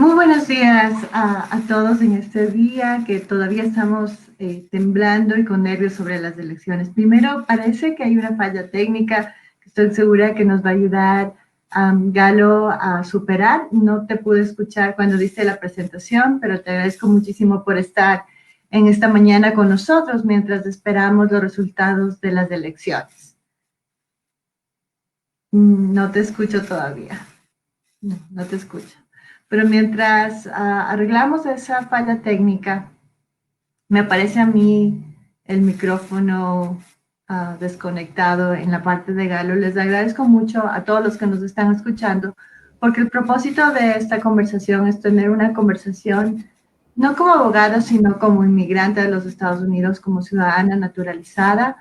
Muy buenos días a todos en este día que todavía estamos temblando y con nervios sobre las elecciones. Primero, parece que hay una falla técnica que estoy segura que nos va a ayudar Galo a superar. No te pude escuchar cuando diste la presentación, pero te agradezco muchísimo por estar en esta mañana con nosotros mientras esperamos los resultados de las elecciones. No te escucho todavía. No te escucho. Pero mientras arreglamos esa falla técnica, me aparece a mí el micrófono desconectado en la parte de Galo. Les agradezco mucho a todos los que nos están escuchando, porque el propósito de esta conversación es tener una conversación no como abogada, sino como inmigrante de los Estados Unidos, como ciudadana naturalizada,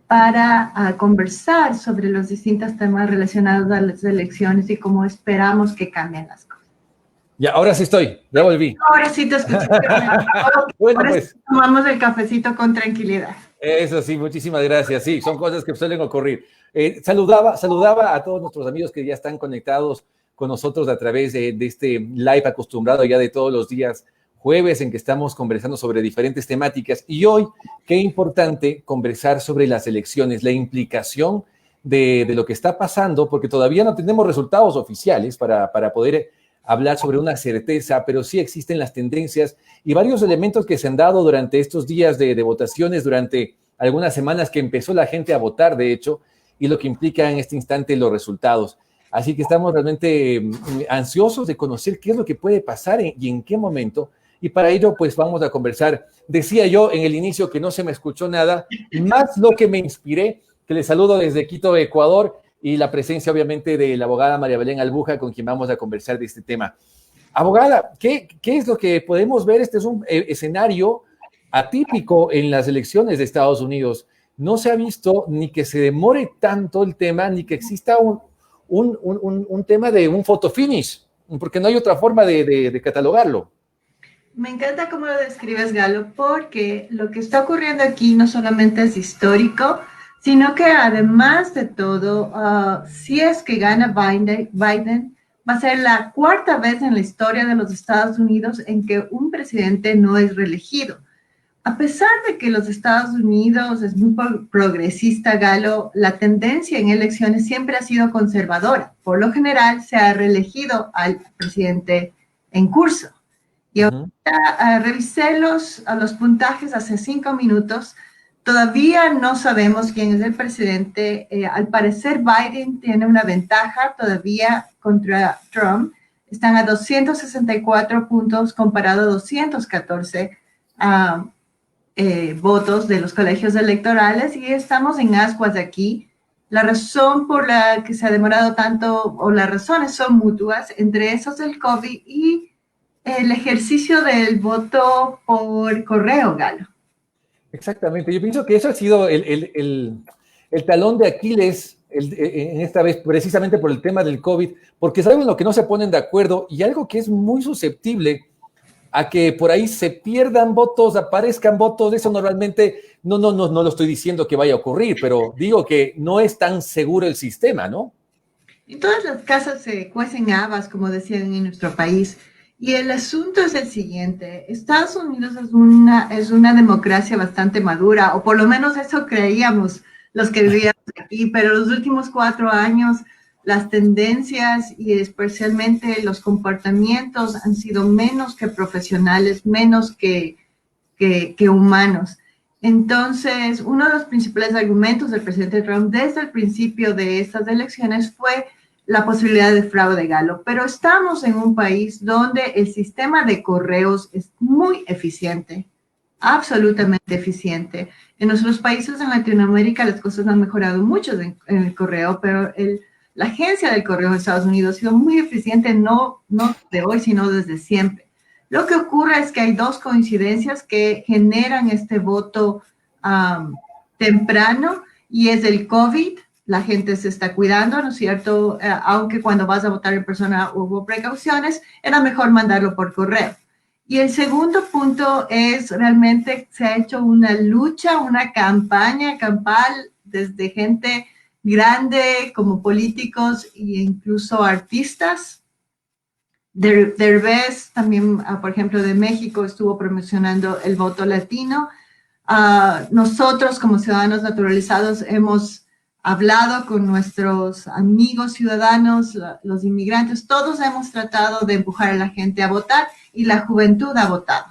para conversar sobre los distintos temas relacionados a las elecciones y cómo esperamos que cambien las cosas. Ya, ahora sí estoy, ya volví. Ahora sí te escuché. Bueno, ahora pues. Sí tomamos el cafecito con tranquilidad. Eso sí, muchísimas gracias. Sí, son cosas que suelen ocurrir. Saludaba a todos nuestros amigos que ya están conectados con nosotros a través de este live acostumbrado ya de todos los días jueves en que estamos conversando sobre diferentes temáticas. Y hoy, qué importante conversar sobre las elecciones, la implicación de lo que está pasando, porque todavía no tenemos resultados oficiales para poder hablar sobre una certeza, pero sí existen las tendencias y varios elementos que se han dado durante estos días de votaciones, durante algunas semanas que empezó la gente a votar, de hecho, y lo que implica en este instante los resultados. Así que estamos realmente ansiosos de conocer qué es lo que puede pasar y en qué momento. Y para ello, pues vamos a conversar. Decía yo en el inicio que no se me escuchó nada, más lo que me inspiré, que les saludo desde Quito, Ecuador, y la presencia obviamente de la abogada María Belén Albuja, con quien vamos a conversar de este tema. Abogada, ¿qué es lo que podemos ver? Este es un escenario atípico en las elecciones de Estados Unidos. No se ha visto ni que se demore tanto el tema, ni que exista un tema de un photo finish, porque no hay otra forma de catalogarlo. Me encanta cómo lo describes, Galo, porque lo que está ocurriendo aquí no solamente es histórico, sino que además de todo, si es que gana Biden, va a ser la cuarta vez en la historia de los Estados Unidos en que un presidente no es reelegido. A pesar de que los Estados Unidos es muy progresista, Galo, la tendencia en elecciones siempre ha sido conservadora. Por lo general, se ha reelegido al presidente en curso. Y ahorita revisé los puntajes hace 5 minutos. Todavía no sabemos quién es el presidente. Al parecer, Biden tiene una ventaja todavía contra Trump. Están a 264 puntos comparado a 214 votos de los colegios electorales y estamos en ascuas aquí. La razón por la que se ha demorado tanto, o las razones son mutuas, entre esos el COVID y el ejercicio del voto por correo, Galo. Exactamente, yo pienso que eso ha sido el talón de Aquiles en esta vez, precisamente por el tema del COVID, porque es algo en lo que no se ponen de acuerdo y algo que es muy susceptible a que por ahí se pierdan votos, aparezcan votos. Eso normalmente no lo estoy diciendo que vaya a ocurrir, pero digo que no es tan seguro el sistema, ¿no? En todas las casas se cuecen habas, como decían en nuestro país. Y el asunto es el siguiente: Estados Unidos es una democracia bastante madura, o por lo menos eso creíamos los que vivíamos aquí, pero los últimos 4 años las tendencias y especialmente los comportamientos han sido menos que profesionales, menos que humanos. Entonces, uno de los principales argumentos del presidente Trump desde el principio de estas elecciones fue la posibilidad de fraude, Galo. Pero estamos en un país donde el sistema de correos es muy eficiente, absolutamente eficiente. En nuestros países en Latinoamérica las cosas han mejorado mucho en el correo, pero la agencia del correo de Estados Unidos ha sido muy eficiente, no de hoy, sino desde siempre. Lo que ocurre es que hay 2 coincidencias que generan este voto temprano, y es el COVID. La gente se está cuidando, ¿no es cierto? Aunque cuando vas a votar en persona hubo precauciones, era mejor mandarlo por correo. Y el segundo punto es realmente se ha hecho una lucha, una campaña campal desde gente grande como políticos e incluso artistas Derbez también, por ejemplo, de México, estuvo promocionando el voto latino. Nosotros, como ciudadanos naturalizados, hemos hablado con nuestros amigos ciudadanos, los inmigrantes, todos hemos tratado de empujar a la gente a votar y la juventud ha votado.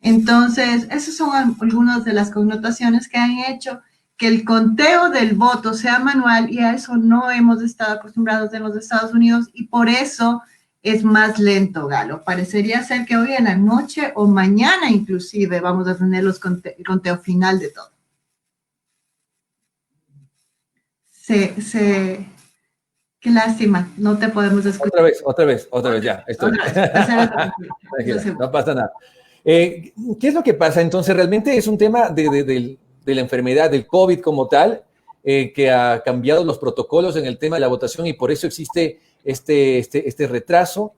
Entonces, esas son algunas de las connotaciones que han hecho que el conteo del voto sea manual, y a eso no hemos estado acostumbrados en los Estados Unidos, y por eso es más lento, Galo. Parecería ser que hoy en la noche o mañana inclusive vamos a tener el conteo final de todo. Qué lástima, no te podemos escuchar. Otra vez, ya, estoy. No pasa nada. ¿Qué es lo que pasa? Entonces, realmente es un tema de la enfermedad, del COVID como tal, que ha cambiado los protocolos en el tema de la votación, y por eso existe este retraso,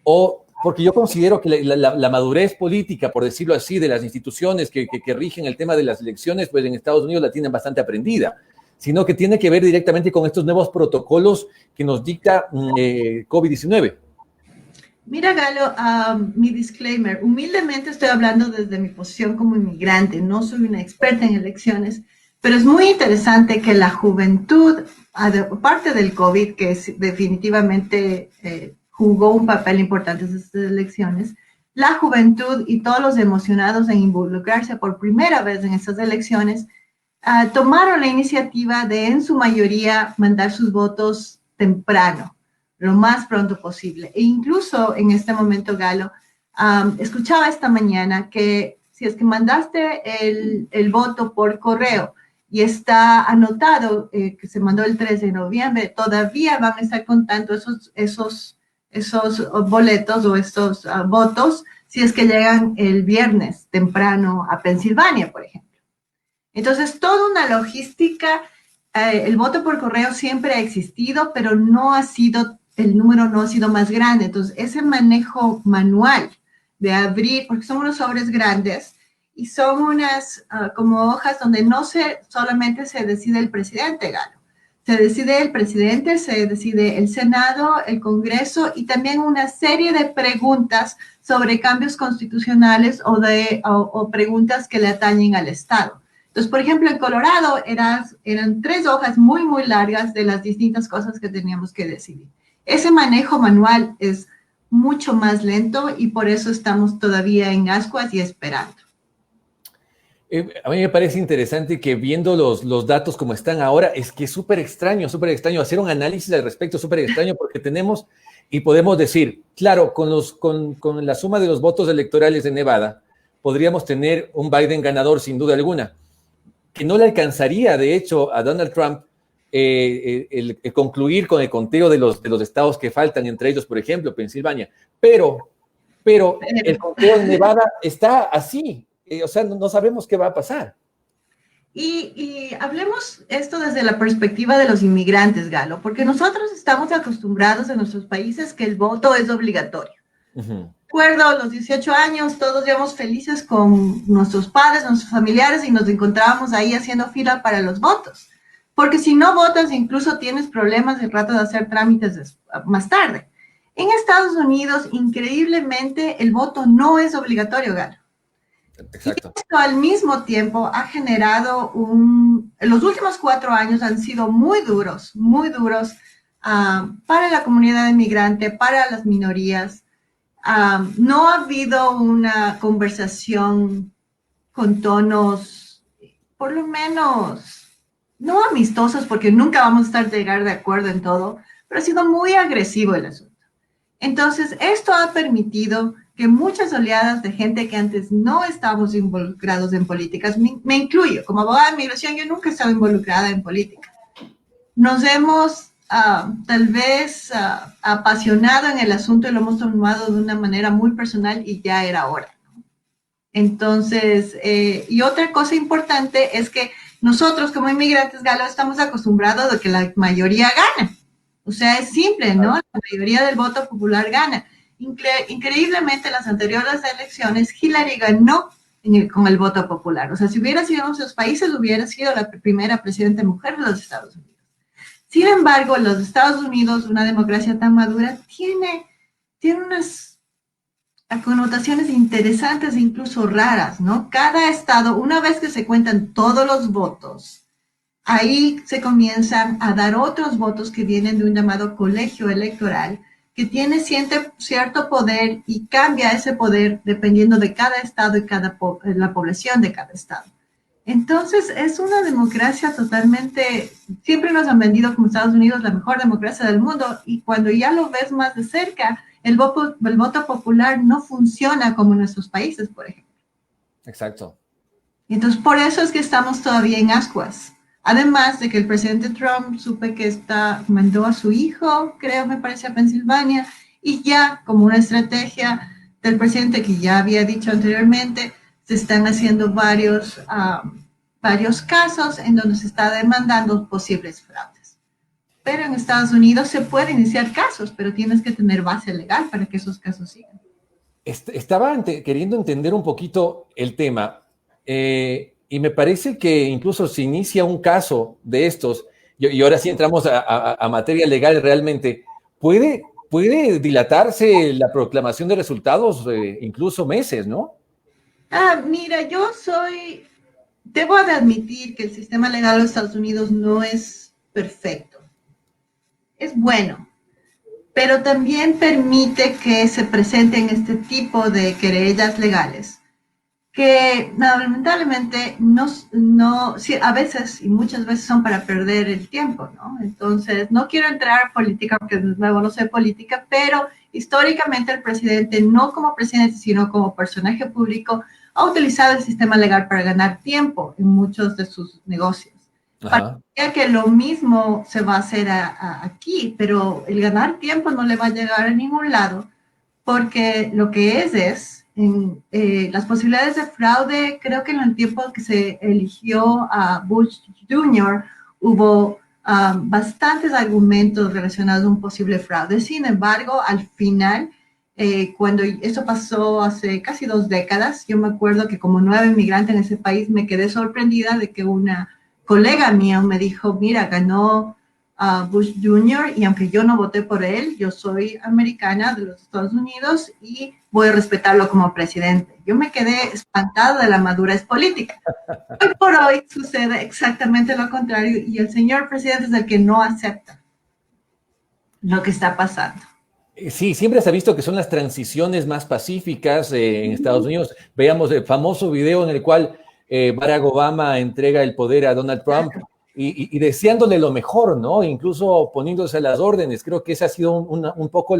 o porque yo considero que la madurez política, por decirlo así, de las instituciones que rigen el tema de las elecciones, pues en Estados Unidos la tienen bastante aprendida, sino que tiene que ver directamente con estos nuevos protocolos que nos dicta COVID-19. Mira, Galo, mi disclaimer, humildemente estoy hablando desde mi posición como inmigrante, no soy una experta en elecciones, pero es muy interesante que la juventud, aparte del COVID, que definitivamente jugó un papel importante en estas elecciones, la juventud y todos los emocionados en involucrarse por primera vez en estas elecciones, tomaron la iniciativa de, en su mayoría, mandar sus votos temprano, lo más pronto posible. E incluso en este momento, Galo, escuchaba esta mañana que si es que mandaste el voto por correo y está anotado que se mandó el 3 de noviembre, todavía van a estar contando esos boletos o estos votos si es que llegan el viernes temprano a Pensilvania, por ejemplo. Entonces, toda una logística, el voto por correo siempre ha existido, pero no ha sido, el número no ha sido más grande. Entonces, ese manejo manual de abrir, porque son unos sobres grandes y son unas como hojas donde no solamente se decide el presidente, Galo. Se decide el presidente, se decide el Senado, el Congreso, y también una serie de preguntas sobre cambios constitucionales o preguntas que le atañen al Estado. Entonces, por ejemplo, en Colorado eran 3 hojas muy, muy largas de las distintas cosas que teníamos que decidir. Ese manejo manual es mucho más lento y por eso estamos todavía en ascuas y esperando. A mí me parece interesante que viendo los datos como están ahora, es que es súper extraño hacer un análisis al respecto, súper extraño, porque tenemos y podemos decir, claro, con la suma de los votos electorales de Nevada, podríamos tener un Biden ganador sin duda alguna, que no le alcanzaría, de hecho, a Donald Trump el concluir con el conteo de los estados que faltan, entre ellos, por ejemplo, Pensilvania. Pero el conteo en Nevada está así. O sea, no sabemos qué va a pasar. Y hablemos esto desde la perspectiva de los inmigrantes, Galo, porque nosotros estamos acostumbrados en nuestros países que el voto es obligatorio. Recuerdo a los 18 años, todos íbamos felices con nuestros padres, nuestros familiares, y nos encontrábamos ahí haciendo fila para los votos. Porque si no votas, incluso tienes problemas el rato de hacer trámites más tarde. En Estados Unidos, increíblemente, el voto no es obligatorio, Galo. Exacto. Y esto al mismo tiempo ha generado los últimos 4 años han sido muy duros para la comunidad inmigrante, para las minorías. No ha habido una conversación con tonos, por lo menos, no amistosos, porque nunca vamos a llegar de acuerdo en todo, pero ha sido muy agresivo el asunto. Entonces, esto ha permitido que muchas oleadas de gente que antes no estábamos involucrados en políticas, me incluyo, como abogada de migración, yo nunca he estado involucrada en política. Nos hemos tal vez apasionado en el asunto y lo hemos tomado de una manera muy personal y ya era hora, ¿no? Entonces, y otra cosa importante es que nosotros como inmigrantes, Galo, estamos acostumbrados a que la mayoría gana. O sea, es simple, ¿no? La mayoría del voto popular gana. Increíblemente, en las anteriores elecciones, Hillary ganó con el voto popular. O sea, si hubiera sido en nuestros países, hubiera sido la primera presidenta mujer de los Estados Unidos. Sin embargo, los Estados Unidos, una democracia tan madura, tiene tiene unas connotaciones interesantes e incluso raras, ¿no? Cada estado, una vez que se cuentan todos los votos, ahí se comienzan a dar otros votos que vienen de un llamado colegio electoral, que tiene cierto poder y cambia ese poder dependiendo de cada estado y la población de cada estado. Entonces, es una democracia totalmente, siempre nos han vendido como Estados Unidos la mejor democracia del mundo, y cuando ya lo ves más de cerca, el voto popular no funciona como en nuestros países, por ejemplo. Exacto. Entonces, por eso es que estamos todavía en ascuas. Además de que el presidente Trump supe que mandó a su hijo, creo, me parece, a Pensilvania, y ya como una estrategia del presidente que ya había dicho anteriormente, se están haciendo varios casos en donde se está demandando posibles fraudes. Pero en Estados Unidos se pueden iniciar casos, pero tienes que tener base legal para que esos casos sigan. Estaba queriendo entender un poquito el tema y me parece que incluso se inicia un caso de estos, y ahora sí entramos a materia legal realmente, puede dilatarse la proclamación de resultados incluso meses, ¿no? Mira, debo de admitir que el sistema legal de los Estados Unidos no es perfecto. Es bueno, pero también permite que se presenten este tipo de querellas legales, que lamentablemente sí, a veces y muchas veces son para perder el tiempo, ¿no? Entonces, no quiero entrar a política porque de nuevo no sé política, pero históricamente el presidente, no como presidente, sino como personaje público, ha utilizado el sistema legal para ganar tiempo en muchos de sus negocios. Parecía que lo mismo se va a hacer aquí, pero el ganar tiempo no le va a llegar a ningún lado, porque lo que es las posibilidades de fraude. Creo que en el tiempo que se eligió a Bush Jr. hubo bastantes argumentos relacionados a un posible fraude. Sin embargo, al final, cuando eso pasó hace casi 2 décadas, yo me acuerdo que como nueva inmigrante en ese país me quedé sorprendida de que una colega mía me dijo, mira, ganó Bush Jr. y aunque yo no voté por él, yo soy americana de los Estados Unidos y voy a respetarlo como presidente. Yo me quedé espantada de la madurez política. Hoy por hoy sucede exactamente lo contrario y el señor presidente es el que no acepta lo que está pasando. Sí, siempre se ha visto que son las transiciones más pacíficas en Estados Unidos. Veamos el famoso video en el cual Barack Obama entrega el poder a Donald Trump y deseándole lo mejor, ¿no? Incluso poniéndose a las órdenes. Creo que esa ha sido un poco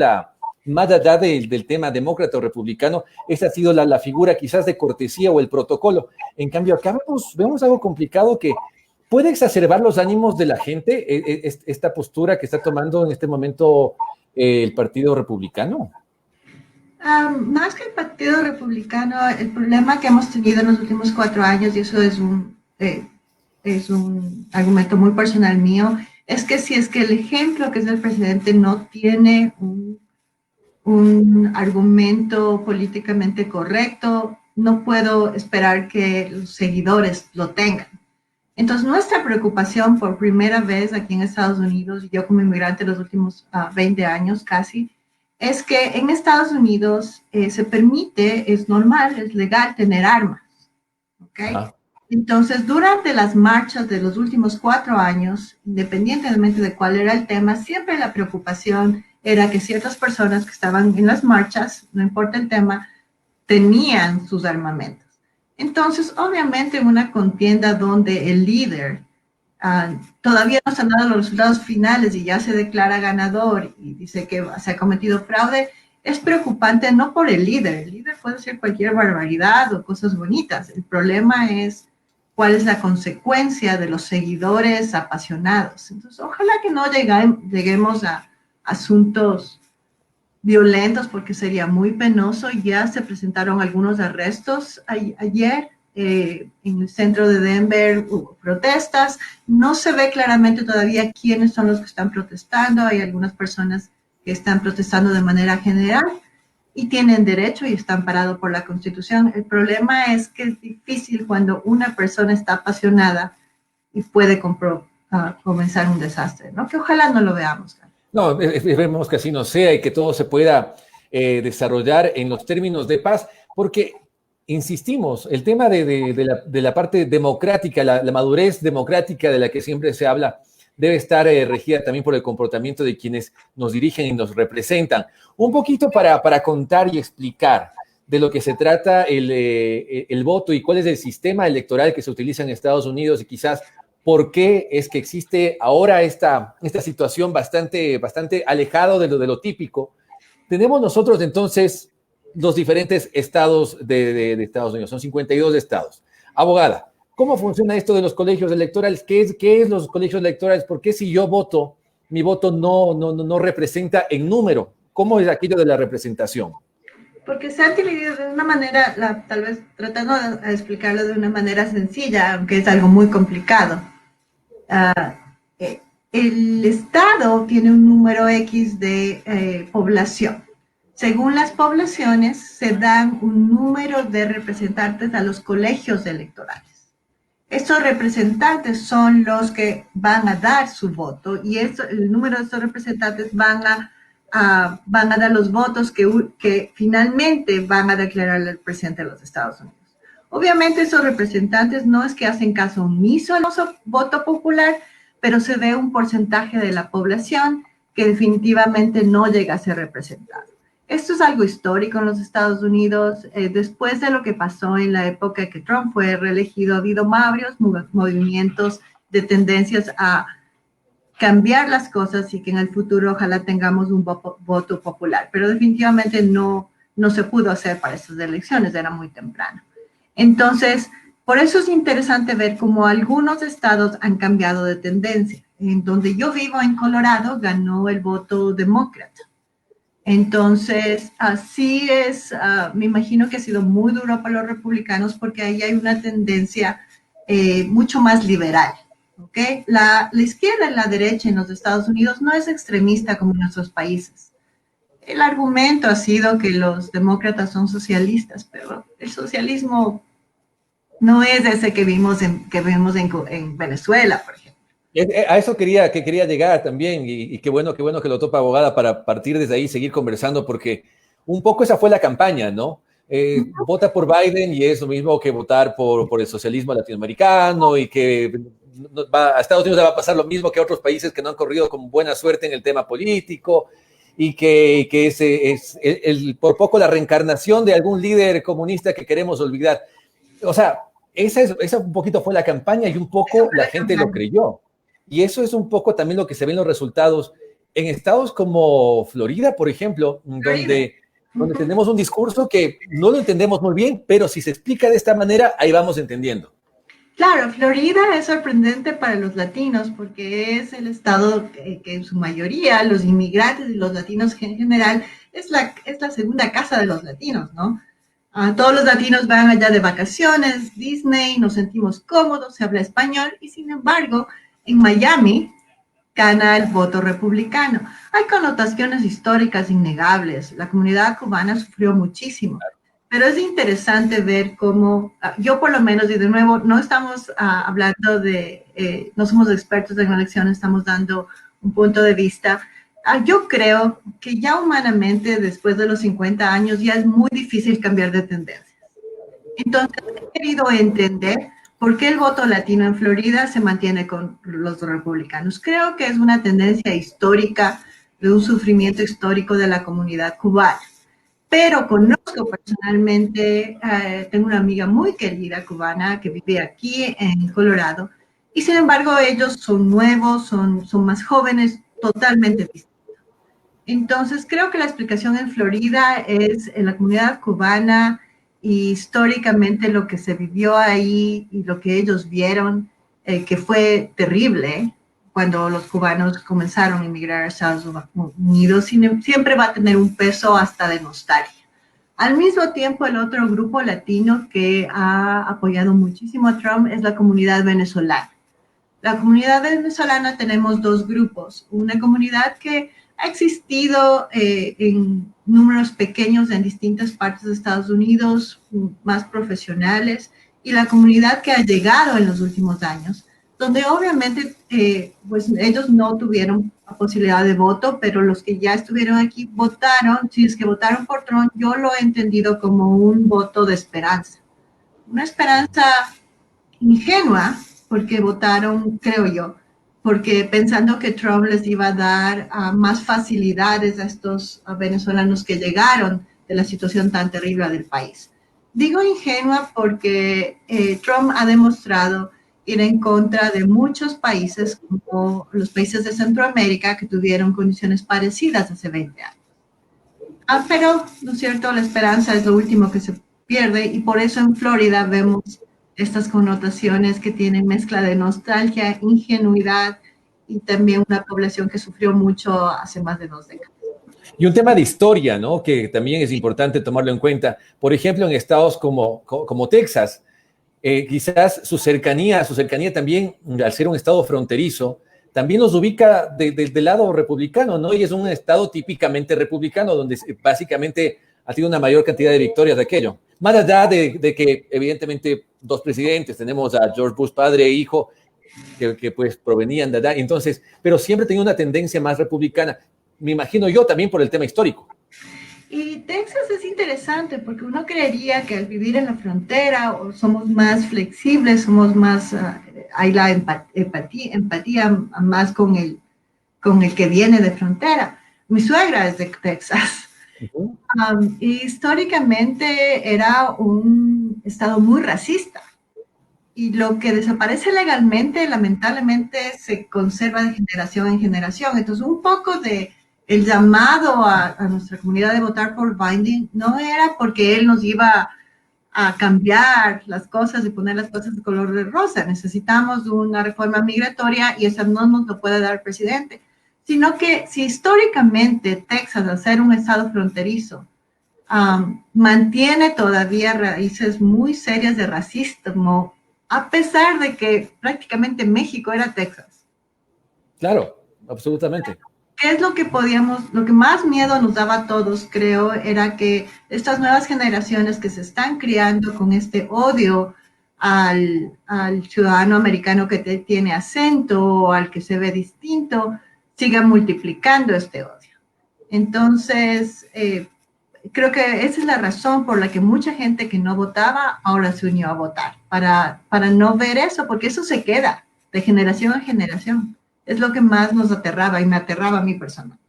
más allá del tema demócrata o republicano, esa ha sido la figura quizás de cortesía o el protocolo. En cambio, acá vemos algo complicado que puede exacerbar los ánimos de la gente, esta postura que está tomando en este momento el Partido Republicano. Más que el Partido Republicano, el problema que hemos tenido en los últimos 4 años, y eso es un argumento muy personal mío, es que si es que el ejemplo que es el presidente no tiene un argumento políticamente correcto, no puedo esperar que los seguidores lo tengan. Entonces, nuestra preocupación por primera vez aquí en Estados Unidos, y yo como inmigrante los últimos 20 años casi, es que en Estados Unidos se permite, es normal, es legal tener armas. ¿Okay? Entonces, durante las marchas de los últimos 4 años, independientemente de cuál era el tema, siempre la preocupación era que ciertas personas que estaban en las marchas, no importa el tema, tenían sus armamentos. Entonces, obviamente, en una contienda donde el líder todavía no se han dado los resultados finales y ya se declara ganador y dice que se ha cometido fraude, es preocupante no por el líder puede ser cualquier barbaridad o cosas bonitas. El problema es cuál es la consecuencia de los seguidores apasionados. Entonces, ojalá que no lleguemos a asuntos violentos porque sería muy penoso. Ya se presentaron algunos arrestos ayer. En el centro de Denver hubo protestas. No se ve claramente todavía quiénes son los que están protestando. Hay algunas personas que están protestando de manera general y tienen derecho y están parados por la Constitución. El problema es que es difícil cuando una persona está apasionada y puede comenzar un desastre, ¿no? Que ojalá no lo veamos. No, esperemos que así no sea y que todo se pueda desarrollar en los términos de paz, porque insistimos, el tema de la parte democrática, la madurez democrática de la que siempre se habla, debe estar regida también por el comportamiento de quienes nos dirigen y nos representan. Un poquito para contar y explicar de lo que se trata el voto y cuál es el sistema electoral que se utiliza en Estados Unidos y quizás por qué es que existe ahora esta situación bastante alejado de lo típico. Tenemos nosotros entonces los diferentes estados de Estados Unidos, son 52 estados. Abogada, ¿cómo funciona esto de los colegios electorales? ¿Qué es los colegios electorales? ¿Por qué si yo voto, mi voto no representa en número? ¿Cómo es aquello de la representación? Porque se ha dividido de una manera, tal vez tratando de explicarlo de una manera sencilla, aunque es algo muy complicado. El Estado tiene un número X de población. Según las poblaciones, se dan un número de representantes a los colegios electorales. Estos representantes son los que van a dar su voto y el número de estos representantes van a dar los votos que finalmente van a declarar el presidente de los Estados Unidos. Obviamente esos representantes no es que hacen caso omiso al voto popular, pero se ve un porcentaje de la población que definitivamente no llega a ser representado. Esto es algo histórico en los Estados Unidos. Después de lo que pasó en la época que Trump fue reelegido, ha habido varios movimientos de tendencias a cambiar las cosas y que en el futuro ojalá tengamos un voto popular. Pero definitivamente no se pudo hacer para estas elecciones, era muy temprano. Entonces, por eso es interesante ver cómo algunos estados han cambiado de tendencia. En donde yo vivo, en Colorado, ganó el voto demócrata. Entonces, así es, me imagino que ha sido muy duro para los republicanos porque ahí hay una tendencia mucho más liberal, ¿ok? La izquierda y la derecha en los Estados Unidos no es extremista como en nuestros países. El argumento ha sido que los demócratas son socialistas, pero el socialismo no es ese que vimos en Venezuela, por ejemplo. A eso quería llegar también y qué bueno que lo topa, abogada, para partir desde ahí y seguir conversando, porque un poco esa fue la campaña, ¿no? Vota por Biden y es lo mismo que votar por el socialismo latinoamericano y que a Estados Unidos le va a pasar lo mismo que a otros países que no han corrido con buena suerte en el tema político y que es por poco la reencarnación de algún líder comunista que queremos olvidar. O sea, esa un poquito fue la campaña y un poco la gente lo creyó. Y eso es un poco también lo que se ve en los resultados en estados como Florida, por ejemplo, donde tenemos un discurso que no lo entendemos muy bien, pero si se explica de esta manera, ahí vamos entendiendo. Claro, Florida es sorprendente para los latinos porque es el estado que en su mayoría, los inmigrantes y los latinos en general, es la segunda casa de los latinos, ¿no? Todos los latinos van allá de vacaciones, Disney, nos sentimos cómodos, se habla español y sin embargo, en Miami gana el voto republicano. Hay connotaciones históricas innegables. La comunidad cubana sufrió muchísimo. Pero es interesante ver cómo, yo por lo menos, y de nuevo, no estamos hablando no somos expertos en elecciones, estamos dando un punto de vista. Yo creo que ya humanamente, después de los 50 años, ya es muy difícil cambiar de tendencias. Entonces, he querido entender por qué el voto latino en Florida se mantiene con los republicanos. Creo que es una tendencia histórica, de un sufrimiento histórico de la comunidad cubana. Pero conozco personalmente, tengo una amiga muy querida cubana que vive aquí en Colorado, y sin embargo ellos son nuevos, son más jóvenes, totalmente distintos. Entonces creo que la explicación en Florida es en la comunidad cubana y históricamente lo que se vivió ahí y lo que ellos vieron, que fue terrible cuando los cubanos comenzaron a emigrar a Estados Unidos, siempre va a tener un peso hasta de nostalgia. Al mismo tiempo, el otro grupo latino que ha apoyado muchísimo a Trump es la comunidad venezolana. La comunidad venezolana tenemos dos grupos, una comunidad que ha existido en números pequeños en distintas partes de Estados Unidos, más profesionales, y la comunidad que ha llegado en los últimos años, donde obviamente pues ellos no tuvieron la posibilidad de voto, pero los que ya estuvieron aquí votaron. Si es que votaron por Trump, yo lo he entendido como un voto de esperanza. Una esperanza ingenua, porque votaron, creo yo, porque pensando que Trump les iba a dar más facilidades a estos venezolanos que llegaron de la situación tan terrible del país. Digo ingenua porque Trump ha demostrado ir en contra de muchos países, como los países de Centroamérica, que tuvieron condiciones parecidas hace 20 años. Pero, ¿no es cierto?, la esperanza es lo último que se pierde, y por eso en Florida vemos estas connotaciones que tienen mezcla de nostalgia, ingenuidad y también una población que sufrió mucho hace más de 2 décadas. Y un tema de historia, ¿no? Que también es importante tomarlo en cuenta. Por ejemplo, en estados como Texas, quizás su cercanía también, al ser un estado fronterizo, también los ubica del lado republicano, ¿no? Y es un estado típicamente republicano, donde básicamente ha tenido una mayor cantidad de victorias de aquello. Más allá de que, evidentemente, dos presidentes, tenemos a George Bush padre e hijo, que pues provenían de allá, entonces, pero siempre tenía una tendencia más republicana, me imagino yo también por el tema histórico. Y Texas es interesante porque uno creería que al vivir en la frontera somos más flexibles, somos más, hay la empatía más con el que viene de frontera. Mi suegra es de Texas. Uh-huh. Históricamente era un estado muy racista, y lo que desaparece legalmente, lamentablemente, se conserva de generación en generación. Entonces, un poco de el llamado a nuestra comunidad de votar por Biden no era porque él nos iba a cambiar las cosas y poner las cosas de color de rosa. Necesitamos una reforma migratoria y esa no nos lo puede dar el presidente, sino que si históricamente Texas, al ser un estado fronterizo, mantiene todavía raíces muy serias de racismo, a pesar de que prácticamente México era Texas. Claro, absolutamente. ¿Qué es lo que lo que más miedo nos daba a todos, creo, era que estas nuevas generaciones que se están criando con este odio al ciudadano americano que tiene acento o al que se ve distinto, sigan multiplicando este odio? Entonces, creo que esa es la razón por la que mucha gente que no votaba ahora se unió a votar, para no ver eso, porque eso se queda de generación en generación. Es lo que más nos aterraba y me aterraba a mí personalmente.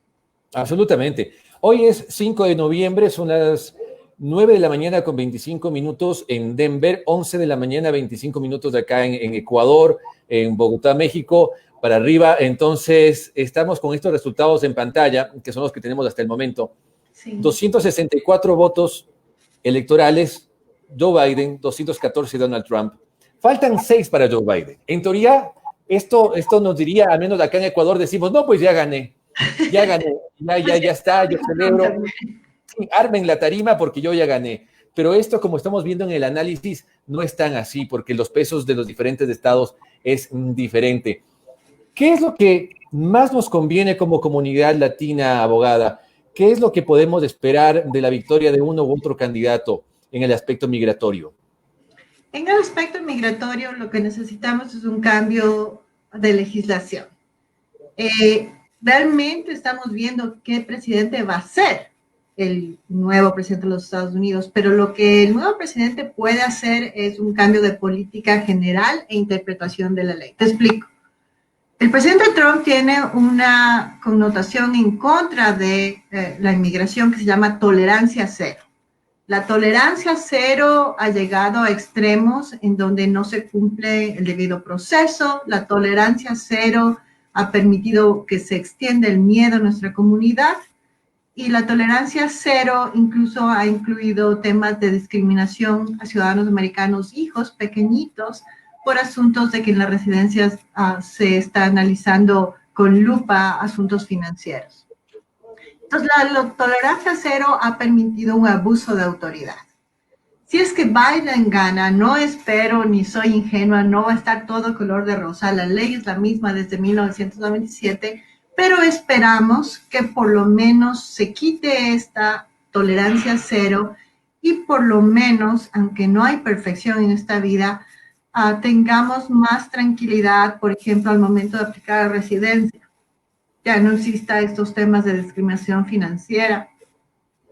Absolutamente. Hoy es 5 de noviembre, son las 9 de la mañana con 25 minutos en Denver, 11 de la mañana 25 minutos de acá en Ecuador, en Bogotá, México, para arriba. Entonces, estamos con estos resultados en pantalla, que son los que tenemos hasta el momento. Sí. 264 votos electorales, Joe Biden, 214 Donald Trump. Faltan 6 para Joe Biden. En teoría, esto nos diría, al menos acá en Ecuador, decimos, no, pues ya gané, ya está, yo celebro. Sí, armen la tarima porque yo ya gané. Pero esto, como estamos viendo en el análisis, no es tan así, porque los pesos de los diferentes estados es diferente. ¿Qué es lo que más nos conviene como comunidad latina, abogada? ¿Qué es lo que podemos esperar de la victoria de uno u otro candidato en el aspecto migratorio? En el aspecto migratorio, lo que necesitamos es un cambio de legislación. Realmente estamos viendo qué presidente va a ser el nuevo presidente de los Estados Unidos, pero lo que el nuevo presidente puede hacer es un cambio de política general e interpretación de la ley. Te explico. El presidente Trump tiene una connotación en contra de la inmigración que se llama tolerancia cero. La tolerancia cero ha llegado a extremos en donde no se cumple el debido proceso. La tolerancia cero ha permitido que se extienda el miedo en nuestra comunidad. Y la tolerancia cero incluso ha incluido temas de discriminación a ciudadanos americanos, hijos pequeñitos, por asuntos de que en las residencias se está analizando con lupa asuntos financieros. Entonces, la tolerancia cero ha permitido un abuso de autoridad. Si es que Biden gana, no espero ni soy ingenua, no va a estar todo color de rosa. La ley es la misma desde 1997, pero esperamos que por lo menos se quite esta tolerancia cero y por lo menos, aunque no hay perfección en esta vida, tengamos más tranquilidad, por ejemplo, al momento de aplicar la residencia. Ya no exista estos temas de discriminación financiera,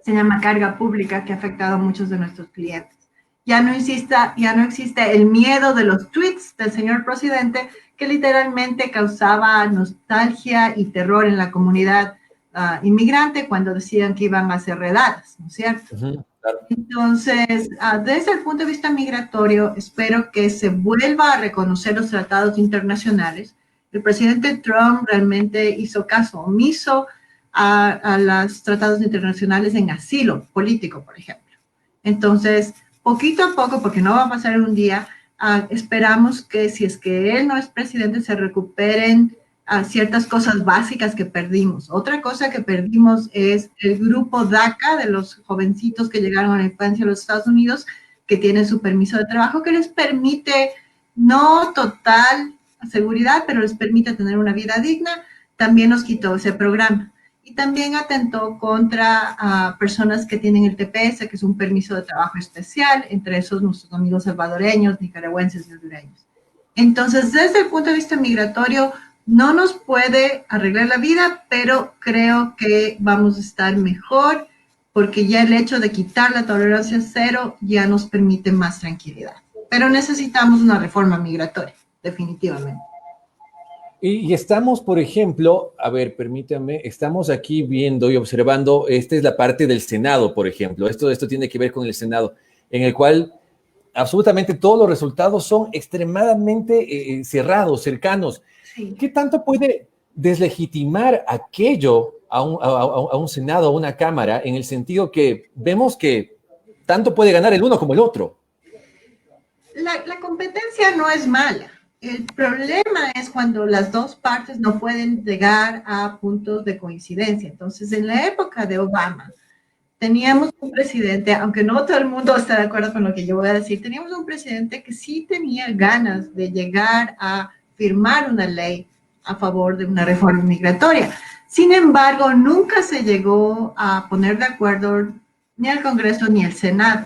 se llama carga pública, que ha afectado a muchos de nuestros clientes. Ya no existe el miedo de los tweets del señor presidente, que literalmente causaba nostalgia y terror en la comunidad inmigrante cuando decían que iban a ser redadas, ¿no es cierto? Claro. Entonces, desde el punto de vista migratorio, espero que se vuelva a reconocer los tratados internacionales. El presidente Trump realmente hizo caso omiso a los tratados internacionales en asilo político, por ejemplo. Entonces, poquito a poco, porque no va a pasar en un día, esperamos que si es que él no es presidente, se recuperen ciertas cosas básicas que perdimos. Otra cosa que perdimos es el grupo DACA de los jovencitos que llegaron a la infancia a los Estados Unidos, que tienen su permiso de trabajo, que les permite, no total seguridad, pero les permite tener una vida digna. También nos quitó ese programa. Y también atentó contra personas que tienen el TPS, que es un permiso de trabajo especial, entre esos nuestros amigos salvadoreños, nicaragüenses y hondureños. Entonces, desde el punto de vista migratorio, no nos puede arreglar la vida, pero creo que vamos a estar mejor porque ya el hecho de quitar la tolerancia cero ya nos permite más tranquilidad. Pero necesitamos una reforma migratoria, definitivamente. Y estamos, por ejemplo, a ver, permítame, estamos aquí viendo y observando, esta es la parte del Senado, por ejemplo, esto tiene que ver con el Senado, en el cual absolutamente todos los resultados son extremadamente cerrados, cercanos. Sí. ¿Qué tanto puede deslegitimar aquello a un Senado, a una Cámara, en el sentido que vemos que tanto puede ganar el uno como el otro? La competencia no es mala. El problema es cuando las dos partes no pueden llegar a puntos de coincidencia. Entonces, en la época de Obama, teníamos un presidente, aunque no todo el mundo está de acuerdo con lo que yo voy a decir, teníamos un presidente que sí tenía ganas de llegar a firmar una ley a favor de una reforma migratoria. Sin embargo, nunca se llegó a poner de acuerdo ni el Congreso ni el Senado.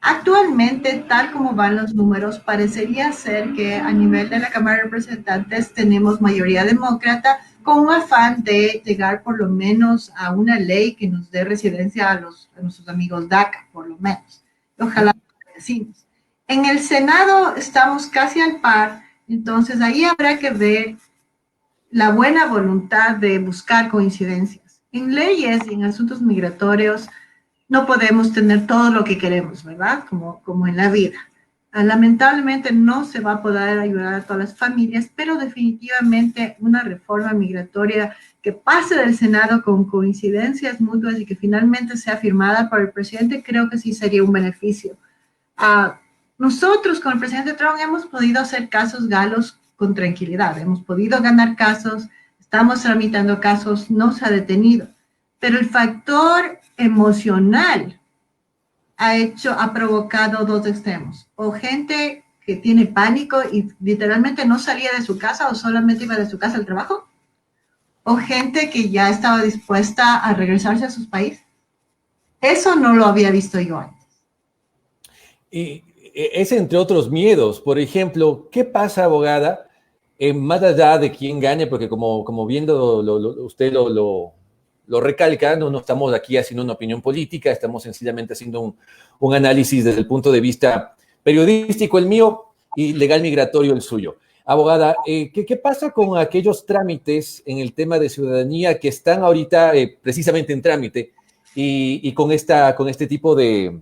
Actualmente, tal como van los números, parecería ser que a nivel de la Cámara de Representantes tenemos mayoría demócrata con un afán de llegar por lo menos a una ley que nos dé residencia a nuestros amigos DACA, por lo menos. Ojalá los vecinos. En el Senado estamos casi al par, entonces ahí habrá que ver la buena voluntad de buscar coincidencias. En leyes y en asuntos migratorios, no podemos tener todo lo que queremos, ¿verdad? Como en la vida. Lamentablemente no se va a poder ayudar a todas las familias, pero definitivamente una reforma migratoria que pase del Senado con coincidencias mutuas y que finalmente sea firmada por el presidente, creo que sí sería un beneficio. Nosotros con el presidente Trump hemos podido hacer casos galos con tranquilidad, hemos podido ganar casos, estamos tramitando casos, no se ha detenido, pero el factor emocional ha provocado dos extremos, o gente que tiene pánico y literalmente no salía de su casa o solamente iba de su casa al trabajo, o gente que ya estaba dispuesta a regresarse a sus países. Eso no lo había visto yo antes. Y es entre otros miedos. Por ejemplo, ¿qué pasa, abogada? Más allá de quién gane, porque como viendo usted lo recalca, no estamos aquí haciendo una opinión política, estamos sencillamente haciendo un análisis desde el punto de vista periodístico, el mío, y legal migratorio, el suyo. Abogada, ¿qué pasa con aquellos trámites en el tema de ciudadanía que están ahorita precisamente en trámite y con este tipo de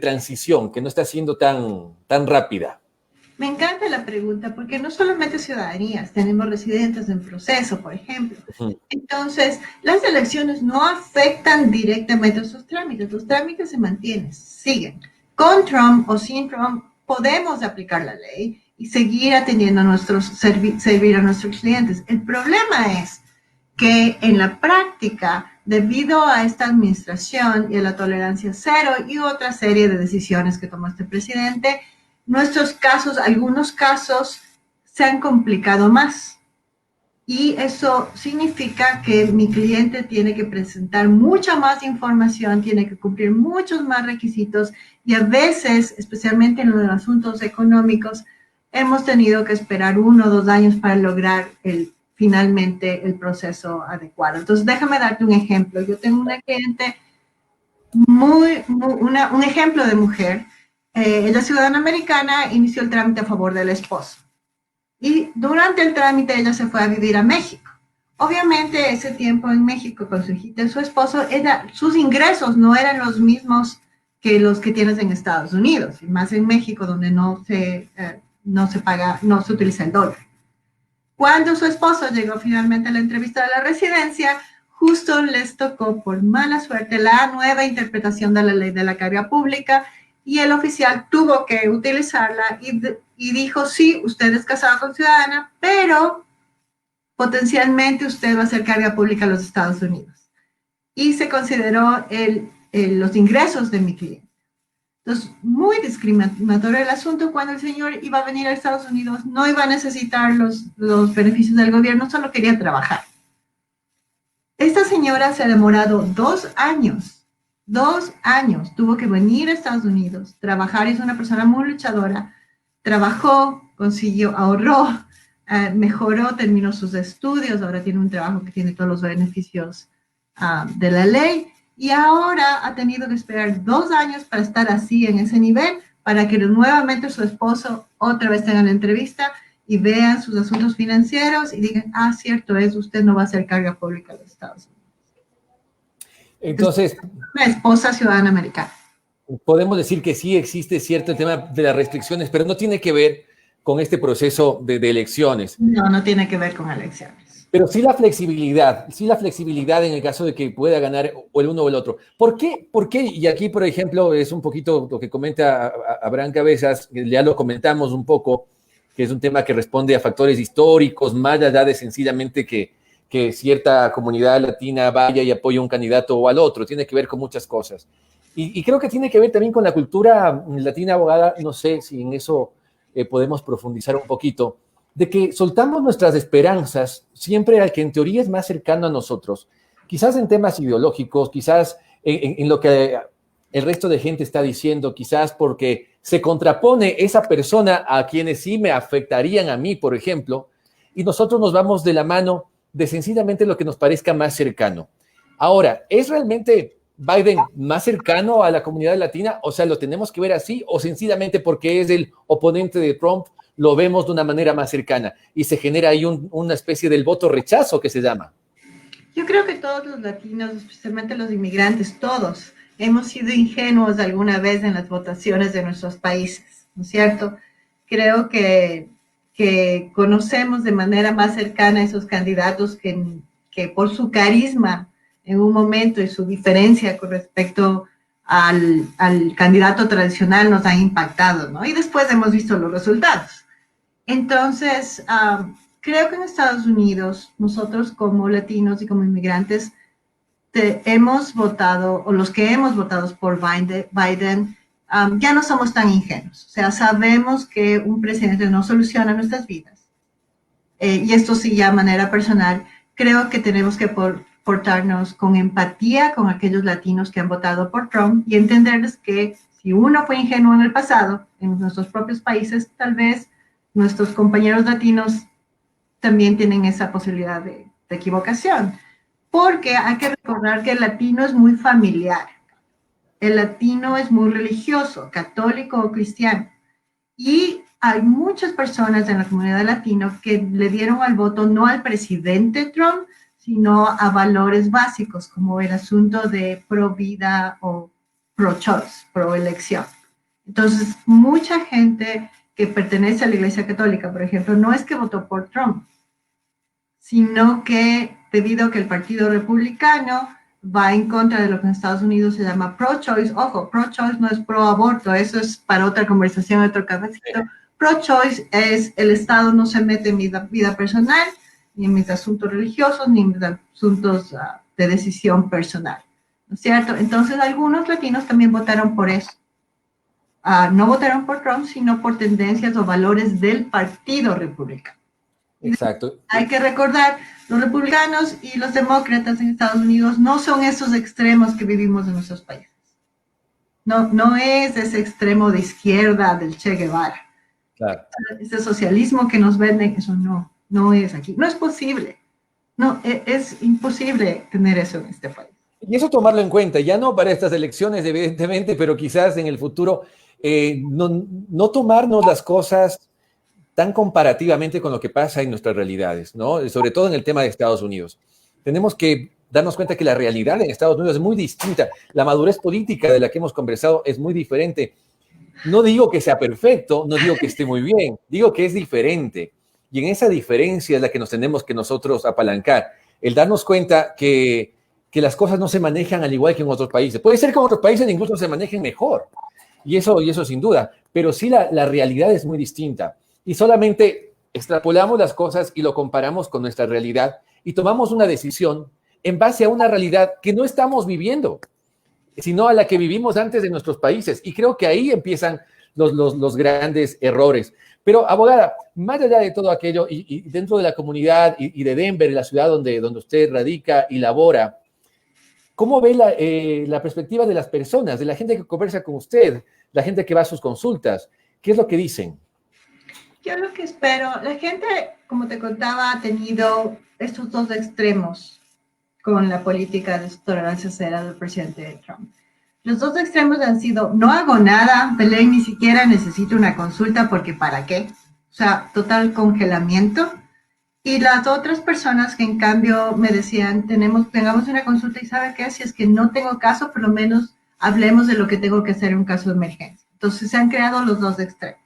transición que no está siendo tan rápida? Me encanta la pregunta porque no solamente ciudadanías, tenemos residentes en proceso, por ejemplo. Entonces, las elecciones no afectan directamente a esos trámites. Los trámites se mantienen, siguen. Con Trump o sin Trump, podemos aplicar la ley y seguir atendiendo a servir a nuestros clientes. El problema es que en la práctica, debido a esta administración y a la tolerancia cero y otra serie de decisiones que tomó este presidente, nuestros casos, algunos casos, se han complicado más. Y eso significa que mi cliente tiene que presentar mucha más información, tiene que cumplir muchos más requisitos y a veces, especialmente en los asuntos económicos, hemos tenido que esperar 1 o 2 años para lograr finalmente el proceso adecuado. Entonces, déjame darte un ejemplo. Yo tengo una cliente un ejemplo de mujer. Ella es ciudadana americana, inició el trámite a favor del esposo. Y durante el trámite ella se fue a vivir a México. Obviamente ese tiempo en México con su hijita y su esposo, sus ingresos no eran los mismos que los que tienes en Estados Unidos, y más en México donde no se paga, no se utiliza el dólar. Cuando su esposo llegó finalmente a la entrevista de la residencia, justo les tocó por mala suerte la nueva interpretación de la ley de la carga pública y el oficial tuvo que utilizarla y dijo, sí, usted es casado con ciudadana, pero potencialmente usted va a hacer carga pública a los Estados Unidos. Y se consideró los ingresos de mi cliente. Entonces, muy discriminatorio el asunto. Cuando el señor iba a venir a Estados Unidos, no iba a necesitar los beneficios del gobierno, solo quería trabajar. Esta señora se ha demorado 2 años. 2 años. Tuvo que venir a Estados Unidos, trabajar. Es una persona muy luchadora. Trabajó, consiguió, ahorró, mejoró, terminó sus estudios. Ahora tiene un trabajo que tiene todos los beneficios de la ley. Y ahora ha tenido que esperar 2 años para estar así en ese nivel, para que nuevamente su esposo otra vez tenga la entrevista y vean sus asuntos financieros y digan, cierto es, usted no va a hacer carga pública de los Estados Unidos. Entonces, una esposa ciudadana americana. Podemos decir que sí existe cierto tema de las restricciones, pero no tiene que ver con este proceso de elecciones. No tiene que ver con elecciones. Pero sí la flexibilidad en el caso de que pueda ganar o el uno o el otro. ¿Por qué? Y aquí, por ejemplo, es un poquito lo que comenta Abraham Cabezas, que ya lo comentamos un poco, que es un tema que responde a factores históricos, más allá de sencillamente que cierta comunidad latina vaya y apoye a un candidato o al otro. Tiene que ver con muchas cosas. Y creo que tiene que ver también con la cultura latina, abogada. No sé si en eso podemos profundizar un poquito, de que soltamos nuestras esperanzas siempre al que en teoría es más cercano a nosotros, quizás en temas ideológicos, quizás en lo que el resto de gente está diciendo, quizás porque se contrapone esa persona a quienes sí me afectarían a mí, por ejemplo, y nosotros nos vamos de la mano de sencillamente lo que nos parezca más cercano. Ahora, ¿es realmente Biden más cercano a la comunidad latina? O sea, ¿lo tenemos que ver así? ¿O sencillamente porque es el oponente de Trump, lo vemos de una manera más cercana y se genera ahí una especie del voto rechazo que se llama? Yo creo que todos los latinos, especialmente los inmigrantes, todos hemos sido ingenuos alguna vez en las votaciones de nuestros países, ¿no es cierto? Creo que conocemos de manera más cercana a esos candidatos que por su carisma en un momento y su diferencia con respecto al candidato tradicional nos han impactado, ¿no? Y después hemos visto los resultados. Entonces, creo que en Estados Unidos, nosotros como latinos y como inmigrantes, hemos votado, o los que hemos votado por Biden, ya no somos tan ingenuos. O sea, sabemos que un presidente no soluciona nuestras vidas. Y esto sí, ya de manera personal, creo que tenemos que portarnos con empatía con aquellos latinos que han votado por Trump y entenderles que si uno fue ingenuo en el pasado, en nuestros propios países, tal vez nuestros compañeros latinos también tienen esa posibilidad de equivocación, porque hay que recordar que el latino es muy familiar, el latino es muy religioso, católico o cristiano, y hay muchas personas en la comunidad latina que le dieron al voto no al presidente Trump, sino a valores básicos, como el asunto de pro vida o pro choice, pro elección. Entonces, mucha gente que pertenece a la Iglesia Católica, por ejemplo, no es que votó por Trump, sino que debido a que el Partido Republicano va en contra de lo que en Estados Unidos se llama pro-choice. Ojo, pro-choice no es pro-aborto, eso es para otra conversación, otro cafecito. Pro-choice es el Estado no se mete en mi vida personal, ni en mis asuntos religiosos, ni en mis asuntos de decisión personal, ¿no es cierto? Entonces, algunos latinos también votaron por eso. No votaron por Trump, sino por tendencias o valores del Partido Republicano. Exacto. Hay que recordar, los republicanos y los demócratas en Estados Unidos no son esos extremos que vivimos en nuestros países. No es ese extremo de izquierda del Che Guevara. Claro. Ese socialismo que nos venden, eso no es aquí. No es posible. No, es imposible tener eso en este país. Y eso tomarlo en cuenta, ya no para estas elecciones, evidentemente, pero quizás en el futuro, no tomarnos las cosas tan comparativamente con lo que pasa en nuestras realidades, ¿no? Sobre todo en el tema de Estados Unidos. Tenemos que darnos cuenta que la realidad en Estados Unidos es muy distinta. La madurez política de la que hemos conversado es muy diferente. No digo que sea perfecto, no digo que esté muy bien, digo que es diferente. Y en esa diferencia es la que nos tenemos que nosotros apalancar. El darnos cuenta que las cosas no se manejan al igual que en otros países. Puede ser que en otros países incluso se manejen mejor, y eso sin duda, pero sí la realidad es muy distinta. Y solamente extrapolamos las cosas y lo comparamos con nuestra realidad y tomamos una decisión en base a una realidad que no estamos viviendo, sino a la que vivimos antes de nuestros países. Y creo que ahí empiezan los grandes errores. Pero, abogada, más allá de todo aquello, y dentro de la comunidad y de Denver, la ciudad donde usted radica y labora, ¿cómo ve la perspectiva de las personas, de la gente que conversa con usted, la gente que va a sus consultas? ¿Qué es lo que dicen? Yo lo que espero, la gente, como te contaba, ha tenido estos dos extremos con la política de tolerancia cero del presidente Trump. Los dos extremos han sido, no hago nada, de ley ni siquiera necesito una consulta porque ¿para qué? O sea, total congelamiento. Y las otras personas que en cambio me decían, tengamos una consulta y ¿sabe qué? Si es que no tengo caso, por lo menos hablemos de lo que tengo que hacer en un caso de emergencia. Entonces se han creado los dos extremos.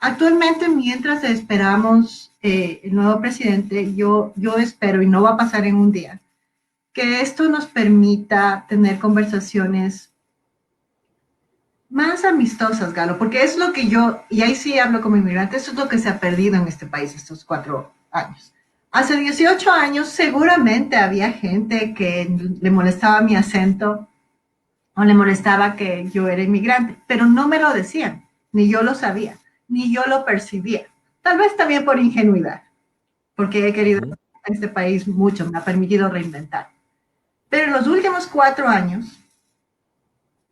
Actualmente, mientras esperamos el nuevo presidente, yo espero, y no va a pasar en un día, que esto nos permita tener conversaciones más amistosas, Galo, porque es lo que yo, y ahí sí hablo como inmigrante, eso es lo que se ha perdido en este país estos 4 años. Hace 18 años seguramente había gente que le molestaba mi acento o le molestaba que yo era inmigrante, pero no me lo decían, ni yo lo sabía, ni yo lo percibía. Tal vez también por ingenuidad, porque he querido en este país mucho, me ha permitido reinventar. Pero en los últimos 4 años,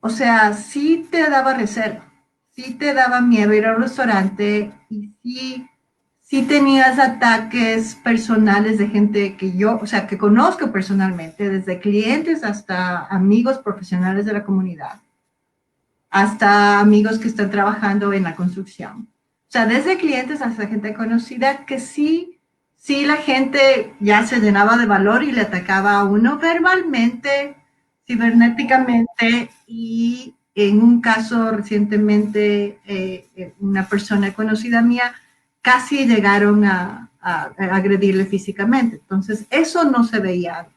o sea, sí te daba reserva, sí te daba miedo ir a un restaurante y sí tenías ataques personales de gente que yo, o sea, que conozco personalmente, desde clientes hasta amigos profesionales de la comunidad, hasta amigos que están trabajando en la construcción. O sea, desde clientes hasta gente conocida que sí la gente ya se llenaba de valor y le atacaba a uno verbalmente, cibernéticamente, y en un caso recientemente, una persona conocida mía casi llegaron a agredirle físicamente. Entonces, eso no se veía antes.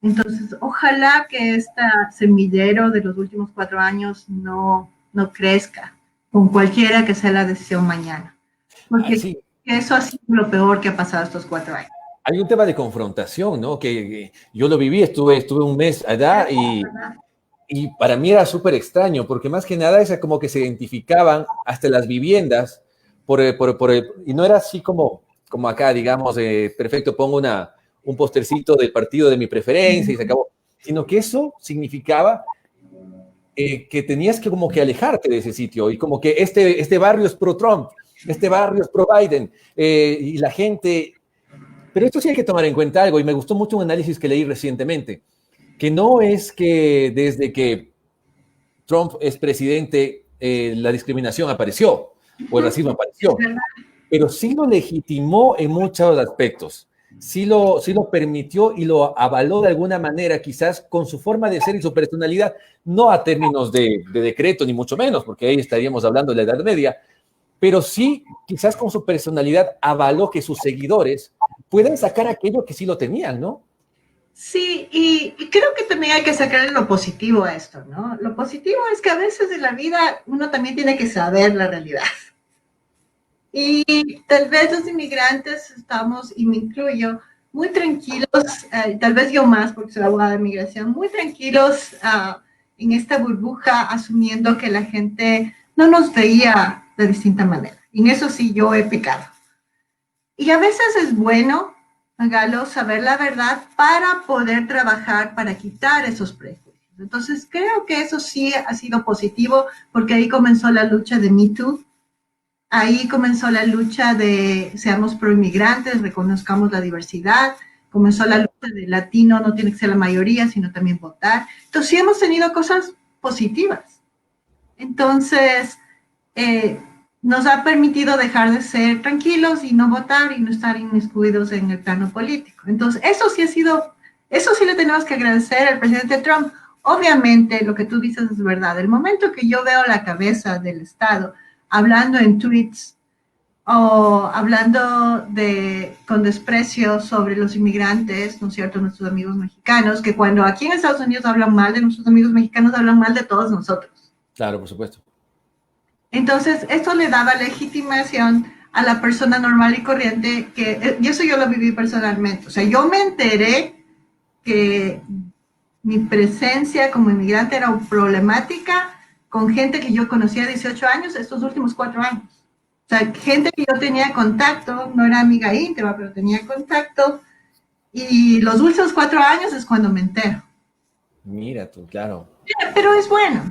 Entonces, ojalá que este semillero de los últimos 4 años no crezca con cualquiera que sea la decisión mañana. Porque Sí. eso ha sido lo peor que ha pasado estos 4 años. Hay un tema de confrontación, ¿no? Que yo lo viví, estuve un mes allá y para mí era súper extraño, porque más que nada es como que se identificaban hasta las viviendas y no era así como acá, digamos, perfecto, pongo un postercito del partido de mi preferencia y se acabó, sino que eso significaba que tenías que como que alejarte de ese sitio y como que este barrio es pro-Trump, este barrio es pro-Biden, y la gente... Pero esto sí hay que tomar en cuenta algo, y me gustó mucho un análisis que leí recientemente, que no es que desde que Trump es presidente la discriminación apareció o el racismo apareció, pero sí lo legitimó en muchos aspectos, sí lo permitió y lo avaló de alguna manera, quizás con su forma de ser y su personalidad, no a términos de decreto ni mucho menos, porque ahí estaríamos hablando de la Edad Media, pero sí quizás con su personalidad avaló que sus seguidores puedan sacar aquello que sí lo tenían, ¿no? Sí, y creo que también hay que sacarle lo positivo a esto, ¿no? Lo positivo es que a veces en la vida uno también tiene que saber la realidad. Y tal vez los inmigrantes estamos, y me incluyo, muy tranquilos, tal vez yo más porque soy abogada de migración, muy tranquilos en esta burbuja, asumiendo que la gente no nos veía de distinta manera. Y en eso sí yo he pecado. Y a veces es bueno, Galo, saber la verdad para poder trabajar, para quitar esos prejuicios. Entonces creo que eso sí ha sido positivo porque ahí comenzó la lucha de Me Too, Ahí comenzó la lucha de seamos proinmigrantes, reconozcamos la diversidad. Comenzó la lucha de latino, no tiene que ser la mayoría, sino también votar. Entonces sí hemos tenido cosas positivas. Entonces, eh, nos ha permitido dejar de ser tranquilos y no votar y no estar inmiscuidos en el plano político. Entonces, eso sí ha sido, eso sí le tenemos que agradecer al presidente Trump. Obviamente, lo que tú dices es verdad. El momento que yo veo la cabeza del Estado hablando en tweets o hablando con desprecio sobre los inmigrantes, ¿no es cierto?, nuestros amigos mexicanos, que cuando aquí en Estados Unidos hablan mal de nuestros amigos mexicanos, hablan mal de todos nosotros. Claro, por supuesto. Entonces, esto le daba legitimación a la persona normal y corriente, y eso yo lo viví personalmente. O sea, yo me enteré que mi presencia como inmigrante era problemática con gente que yo conocía 18 años estos últimos 4 años. O sea, gente que yo tenía contacto, no era amiga íntima, pero tenía contacto, y los últimos 4 años es cuando me entero. Mira tú, claro. Pero es bueno,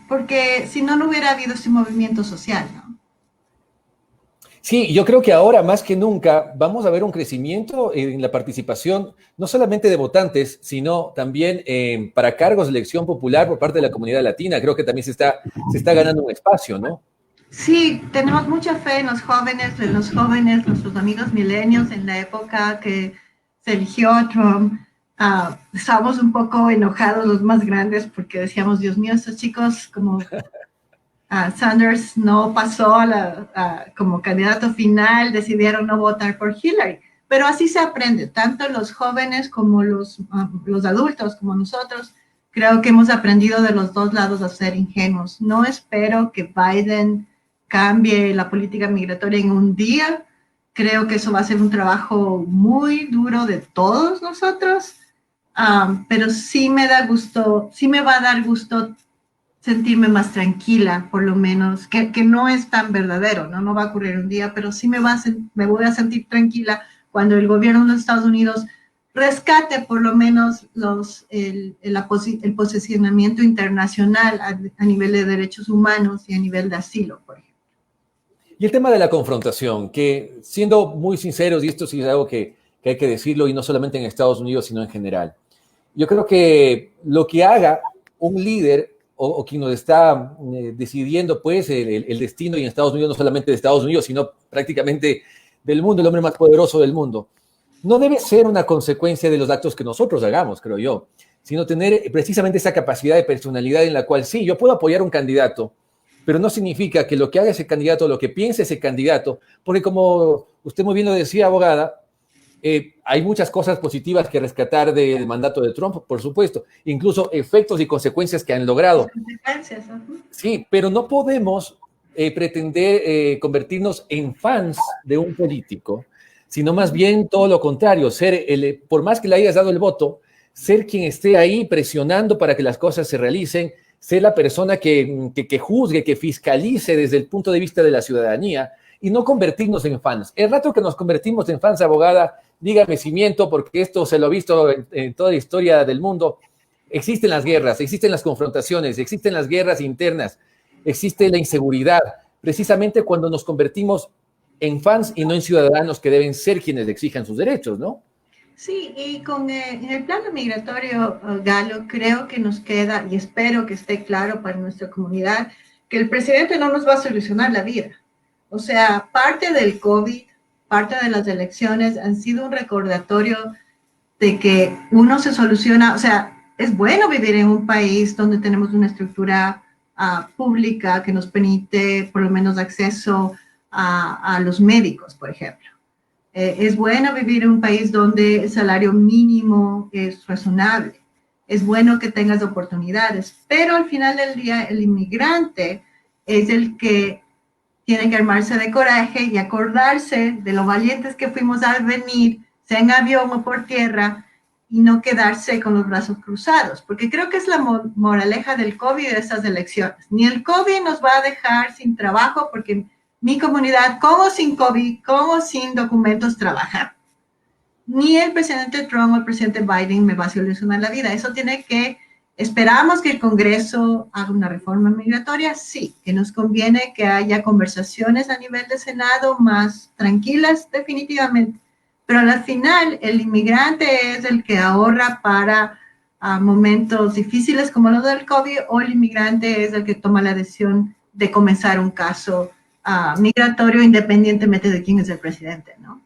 porque si no, no hubiera habido este movimiento social, ¿no? Sí, yo creo que ahora más que nunca vamos a ver un crecimiento en la participación, no solamente de votantes, sino también para cargos de elección popular por parte de la comunidad latina. Creo que también se está ganando un espacio, ¿no? Sí, tenemos mucha fe en los jóvenes, nuestros amigos milenios, en la época que se eligió a Trump. Estábamos un poco enojados los más grandes porque decíamos, Dios mío, estos chicos como Sanders no pasó como candidato final, decidieron no votar por Hillary. Pero así se aprende, tanto los jóvenes como los adultos, como nosotros. Creo que hemos aprendido de los dos lados a ser ingenuos. No espero que Biden cambie la política migratoria en un día. Creo que eso va a ser un trabajo muy duro de todos nosotros, pero sí me da gusto, sí me va a dar gusto sentirme más tranquila, por lo menos, que no es tan verdadero, ¿no? No va a ocurrir un día, pero sí me voy a sentir tranquila cuando el gobierno de los Estados Unidos rescate por lo menos el posicionamiento internacional a nivel de derechos humanos y a nivel de asilo, por ejemplo. Y el tema de la confrontación, que siendo muy sinceros, y esto sí es algo que hay que decirlo, y no solamente en Estados Unidos, sino en general, yo creo que lo que haga un líder o quien nos está decidiendo pues el destino, y en Estados Unidos no solamente de Estados Unidos, sino prácticamente del mundo, el hombre más poderoso del mundo, no debe ser una consecuencia de los actos que nosotros hagamos, creo yo, sino tener precisamente esa capacidad de personalidad en la cual sí, yo puedo apoyar a un candidato, pero no significa que lo que haga ese candidato, lo que piense ese candidato, porque como usted muy bien lo decía, abogada, hay muchas cosas positivas que rescatar del mandato de Trump, por supuesto, incluso efectos y consecuencias que han logrado. Sí, pero no podemos pretender convertirnos en fans de un político, sino más bien todo lo contrario, por más que le hayas dado el voto, ser quien esté ahí presionando para que las cosas se realicen, ser la persona que juzgue, que fiscalice desde el punto de vista de la ciudadanía y no convertirnos en fans. El rato que nos convertimos en fans, abogada, dígame si miento, porque esto se lo he visto en toda la historia del mundo. Existen las guerras, existen las confrontaciones, existen las guerras internas, existe la inseguridad, precisamente cuando nos convertimos en fans y no en ciudadanos que deben ser quienes exijan sus derechos, ¿no? Sí, y en el plano migratorio, Galo, creo que nos queda, y espero que esté claro para nuestra comunidad, que el presidente no nos va a solucionar la vida. O sea, parte del COVID, parte de las elecciones han sido un recordatorio de que uno se soluciona, o sea, es bueno vivir en un país donde tenemos una estructura pública que nos permite por lo menos acceso a los médicos, por ejemplo. Es bueno vivir en un país donde el salario mínimo es razonable. Es bueno que tengas oportunidades, pero al final del día el inmigrante es el que tiene que armarse de coraje y acordarse de lo valientes que fuimos al venir, sea en avión o por tierra, y no quedarse con los brazos cruzados, porque creo que es la moraleja del COVID y de estas elecciones. Ni el COVID nos va a dejar sin trabajo, porque mi comunidad, como sin COVID, como sin documentos, trabaja. Ni el presidente Trump o el presidente Biden me va a solucionar la vida. Eso tiene que ¿Esperamos que el Congreso haga una reforma migratoria? Sí. ¿Que nos conviene que haya conversaciones a nivel de Senado más tranquilas? Definitivamente. Pero al final, el inmigrante es el que ahorra para momentos difíciles como los del COVID, o el inmigrante es el que toma la decisión de comenzar un caso migratorio independientemente de quién es el presidente, ¿no?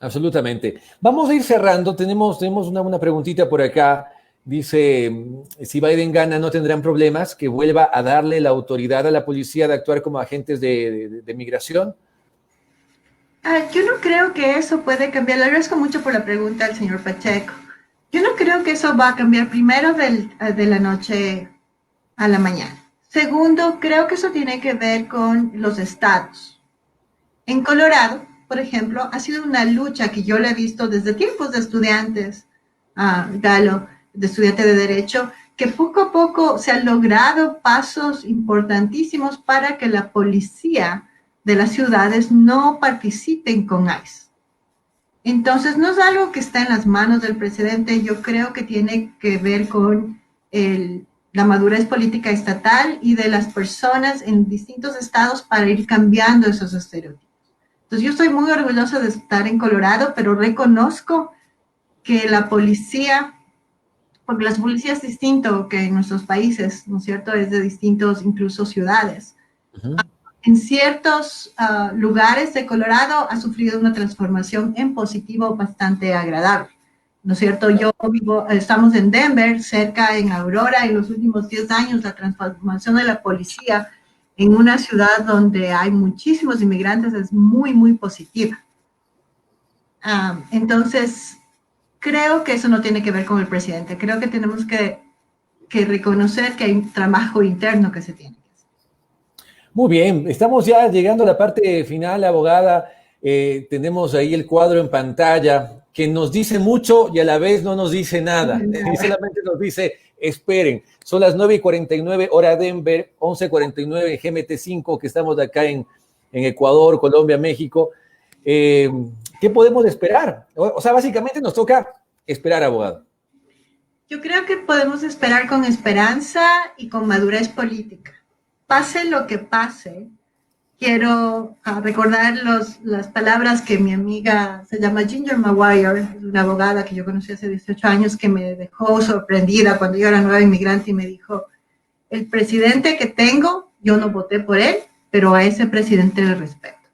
Absolutamente. Vamos a ir cerrando. Tenemos una preguntita por acá. Dice, si Biden gana, ¿no tendrán problemas que vuelva a darle la autoridad a la policía de actuar como agentes de migración? Yo no creo que eso puede cambiar. Le agradezco mucho por la pregunta al señor Pacheco. Yo no creo que eso va a cambiar primero de la noche a la mañana. Segundo, creo que eso tiene que ver con los estados. En Colorado, por ejemplo, ha sido una lucha que yo la he visto desde tiempos de estudiantes, Galo, de estudiante de Derecho, que poco a poco se han logrado pasos importantísimos para que la policía de las ciudades no participen con ICE. Entonces, no es algo que está en las manos del presidente, yo creo que tiene que ver con la madurez política estatal y de las personas en distintos estados para ir cambiando esos estereotipos. Entonces, yo estoy muy orgullosa de estar en Colorado, pero reconozco que la policía, porque la policía es distinto que en nuestros países, ¿no es cierto? Es de distintos, incluso ciudades. Uh-huh. En ciertos lugares de Colorado ha sufrido una transformación en positivo bastante agradable, ¿no es cierto? Estamos en Denver, cerca en Aurora, en los últimos 10 años la transformación de la policía en una ciudad donde hay muchísimos inmigrantes es muy, muy positiva. Entonces, creo que eso no tiene que ver con el presidente. Creo que tenemos que reconocer que hay un trabajo interno que se tiene. Muy bien, estamos ya llegando a la parte final, abogada. Tenemos ahí el cuadro en pantalla que nos dice mucho y a la vez no nos dice nada. Y solamente nos dice, esperen. Son las 9:49 hora Denver, 11:49 GMT5, que estamos de acá en Ecuador, Colombia, México. ¿Qué podemos esperar? O sea, básicamente nos toca esperar, abogado. Yo creo que podemos esperar con esperanza y con madurez política. Pase lo que pase, quiero recordar las palabras que mi amiga, se llama Ginger Maguire, una abogada que yo conocí hace 18 años, que me dejó sorprendida cuando yo era nueva inmigrante y me dijo, el presidente que tengo, yo no voté por él, pero a ese presidente le respeto.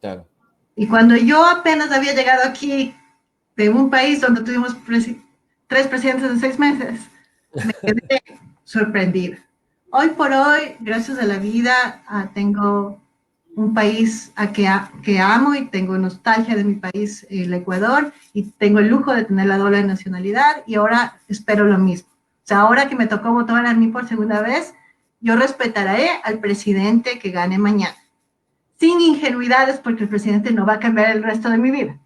Claro. Y cuando yo apenas había llegado aquí, de un país donde tuvimos 3 presidentes en 6 meses, me quedé sorprendida. Hoy por hoy, gracias a la vida, tengo un país que amo y tengo nostalgia de mi país, el Ecuador, y tengo el lujo de tener la doble nacionalidad y ahora espero lo mismo. O sea, ahora que me tocó votar a mí por segunda vez, yo respetaré al presidente que gane mañana. Sin ingenuidades, porque el presidente no va a cambiar el resto de mi vida.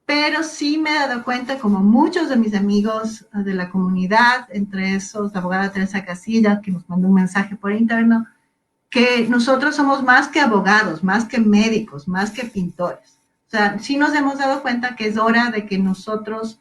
Pero sí me he dado cuenta, como muchos de mis amigos de la comunidad, entre esos la abogada Teresa Casillas, que nos mandó un mensaje por interno, que nosotros somos más que abogados, más que médicos, más que pintores. O sea, sí nos hemos dado cuenta que es hora de que nosotros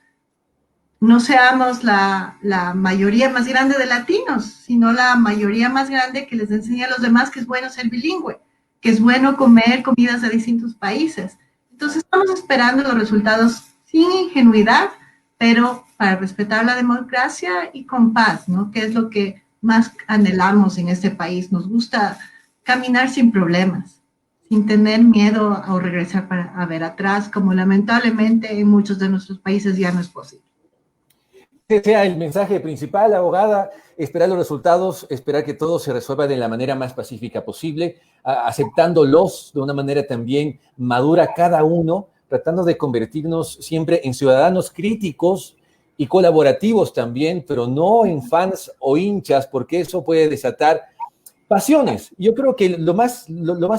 no seamos la mayoría más grande de latinos, sino la mayoría más grande que les enseña a los demás que es bueno ser bilingüe, que es bueno comer comidas de distintos países. Entonces estamos esperando los resultados sin ingenuidad, pero para respetar la democracia y con paz, ¿no? Que es lo que más anhelamos en este país. Nos gusta caminar sin problemas, sin tener miedo o regresar a ver atrás, como lamentablemente en muchos de nuestros países ya no es posible. Ese sea el mensaje principal, abogada, esperar los resultados, esperar que todo se resuelva de la manera más pacífica posible, aceptándolos de una manera también madura cada uno, tratando de convertirnos siempre en ciudadanos críticos y colaborativos también, pero no en fans o hinchas, porque eso puede desatar pasiones. Yo creo que lo más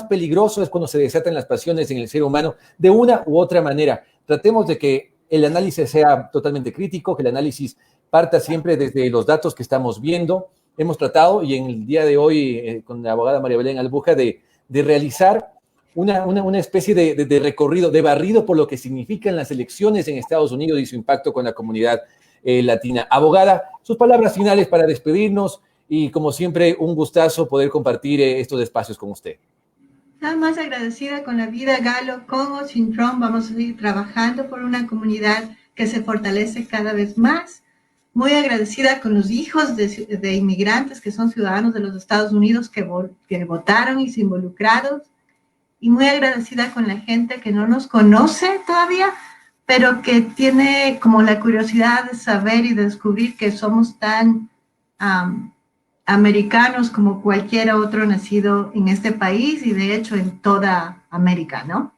peligroso es cuando se desatan las pasiones en el ser humano de una u otra manera. Tratemos de que el análisis sea totalmente crítico, que el análisis parta siempre desde los datos que estamos viendo. Hemos tratado, y en el día de hoy, con la abogada María Belén Albuja, de realizar una especie de recorrido, de barrido por lo que significan las elecciones en Estados Unidos y su impacto con la comunidad latina. Abogada, sus palabras finales para despedirnos y como siempre un gustazo poder compartir estos espacios con usted. Nada más agradecida con la vida, Galo, con o sin Trump. Vamos a seguir trabajando por una comunidad que se fortalece cada vez más. Muy agradecida con los hijos de inmigrantes que son ciudadanos de los Estados Unidos que votaron y se involucraron. Y muy agradecida con la gente que no nos conoce todavía, pero que tiene como la curiosidad de saber y de descubrir que somos tan americanos como cualquier otro nacido en este país y de hecho en toda América, ¿no?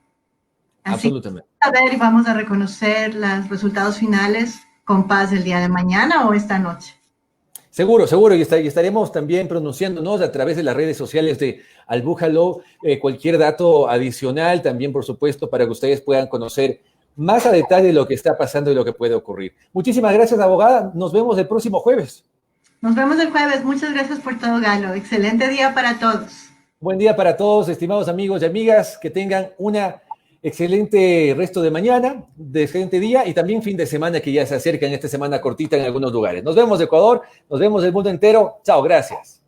Así Absolutamente. que a ver y vamos a reconocer los resultados finales con paz el día de mañana o esta noche. Seguro, seguro, y estaremos también pronunciándonos a través de las redes sociales de Al Bújalo, cualquier dato adicional también, por supuesto, para que ustedes puedan conocer más a detalle lo que está pasando y lo que puede ocurrir. Muchísimas gracias, abogada. Nos vemos el próximo jueves. Nos vemos el jueves. Muchas gracias por todo, Galo. Excelente día para todos. Buen día para todos, estimados amigos y amigas. Que tengan una excelente resto de mañana, de excelente día y también fin de semana que ya se acerca en esta semana cortita en algunos lugares. Nos vemos de Ecuador, nos vemos del mundo entero. Chao, gracias.